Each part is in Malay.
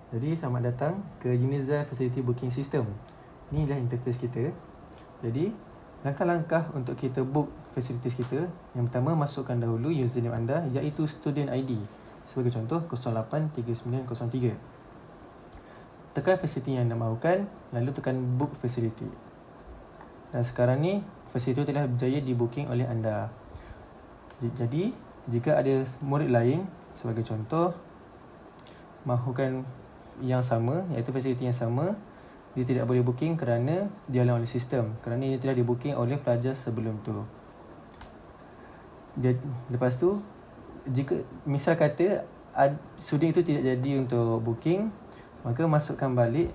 Jadi selamat datang ke Unizal Facility Booking System. Inilah interface kita. Jadi langkah-langkah untuk kita book facilities kita. Yang pertama, masukkan dahulu username anda, iaitu student ID. Sebagai contoh 083903. Tekan facility yang anda mahukan, lalu tekan book facility. Dan sekarang ni facility telah berjaya di booking oleh anda. Jadi jika ada murid lain, sebagai contoh mahukan yang sama, iaitu fasiliti yang sama, dia tidak boleh booking kerana dihalang oleh sistem, kerana ia telah di-booking oleh pelajar sebelum tu. Lepas tu, jika misal kata student itu tidak jadi untuk booking, maka masukkan balik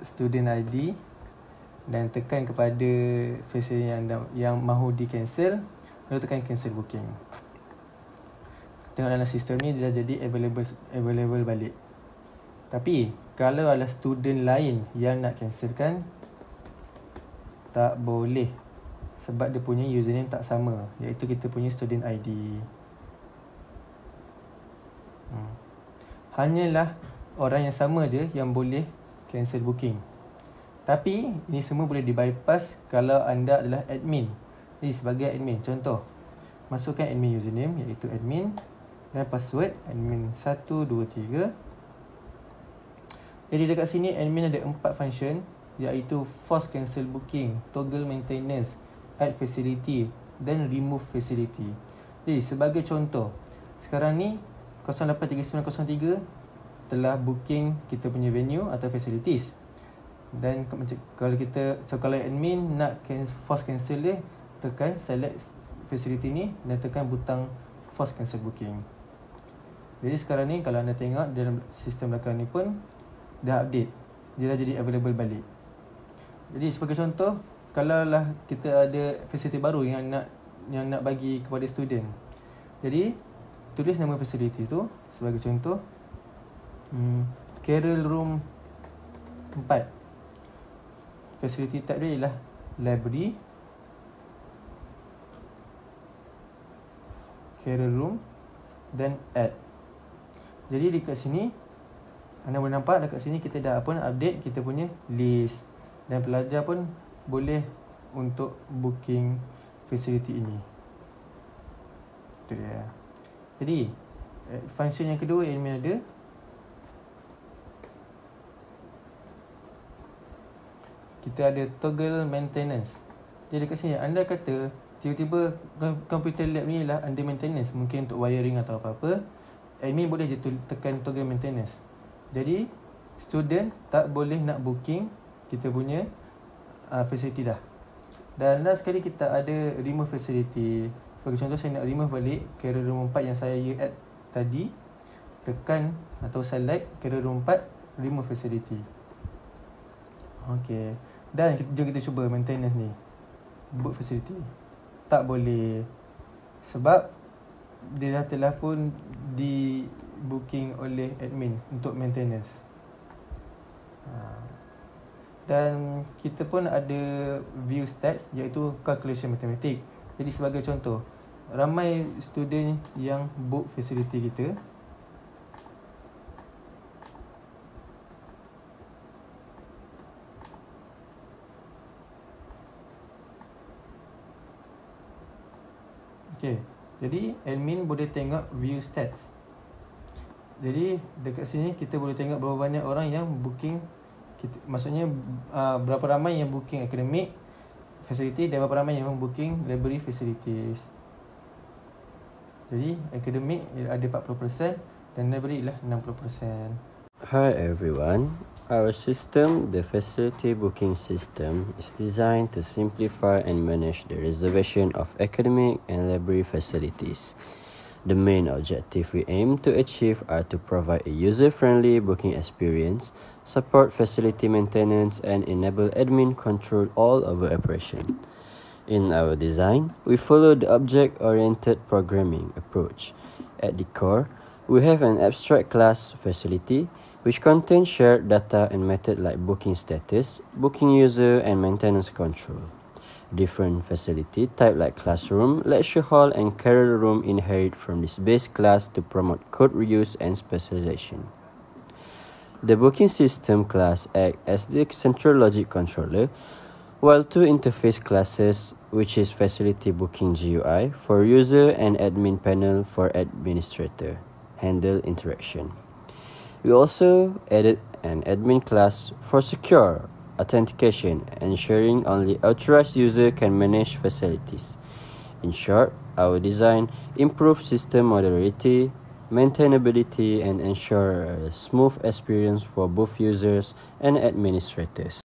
student ID dan tekan kepada fasiliti yang mahu di-cancel, lalu tekan cancel booking. Tengok dalam sistem ni dia dah jadi available balik. Tapi kalau ada student lain yang nak cancelkan, tak boleh, sebab dia punya username tak sama, iaitu kita punya student ID. Hanyalah orang yang sama je yang boleh cancel booking. Tapi ini semua boleh di-bypass kalau anda adalah admin. Jadi sebagai admin, contoh, masukkan admin username, iaitu admin, dan password admin 123. Jadi dekat sini admin ada 4 function, iaitu force cancel booking, toggle maintenance, add facility dan remove facility. Jadi sebagai contoh, sekarang ni 083903 telah booking kita punya venue atau facilities. Dan kalau admin nak force cancel dia, tekan select facility ni dan tekan butang force cancel booking. Jadi sekarang ni kalau anda tengok dalam sistem belakang ni pun dah update, dia dah jadi available balik. Jadi sebagai contoh, kalau lah kita ada facility baru yang nak bagi kepada student, jadi tulis nama facility tu. Sebagai contoh, Carol Room 4. Facility type dia ialah library, Carol Room dan add. Jadi dekat sini anda boleh nampak, dekat sini kita dah update kita punya list, dan pelajar pun boleh untuk booking facility ini. Itu dia. Jadi function yang kedua admin ada, kita ada toggle maintenance. Jadi dekat sini anda kata tiba-tiba computer lab ni lah under maintenance, mungkin untuk wiring atau apa-apa, admin boleh je tekan toggle maintenance. Jadi student tak boleh nak booking kita punya facility dah. Dan last sekali kita ada remove facility. Sebagai contoh, saya nak remove balik Carol Room 4 yang saya add tadi. Tekan atau select Carol Room 4, remove facility. Okey. Dan jom kita cuba maintenance ni, book facility. Tak boleh, sebab dia dah telah pun di booking oleh admin untuk maintenance. Dan kita pun ada view stats, iaitu calculation matematik. Jadi sebagai contoh, ramai student yang book facility kita. Okey. Jadi admin boleh tengok view stats. Jadi dekat sini kita boleh tengok berapa banyak orang yang booking maksudnya berapa ramai yang booking academic facility dan berapa ramai yang booking library facilities. Jadi academic ada 40% dan library ialah 60%. Hi everyone. Our system, the facility booking system, is designed to simplify and manage the reservation of academic and library facilities. The main objective we aim to achieve are to provide a user-friendly booking experience, support facility maintenance, and enable admin control all over operation. In our design, we follow the object-oriented programming approach. At the core, we have an abstract class facility which contains shared data and methods like booking status, booking user, and maintenance control. Different facility type like classroom, lecture hall, and career room inherit from this base class to promote code reuse and specialization. The booking system class acts as the central logic controller, while two interface classes, which is Facility Booking GUI for user and Admin Panel for administrator, handle interaction. We also added an admin class for secure authentication, ensuring only authorized user can manage facilities. In short, our design improves system modularity, maintainability, and ensure a smooth experience for both users and administrators.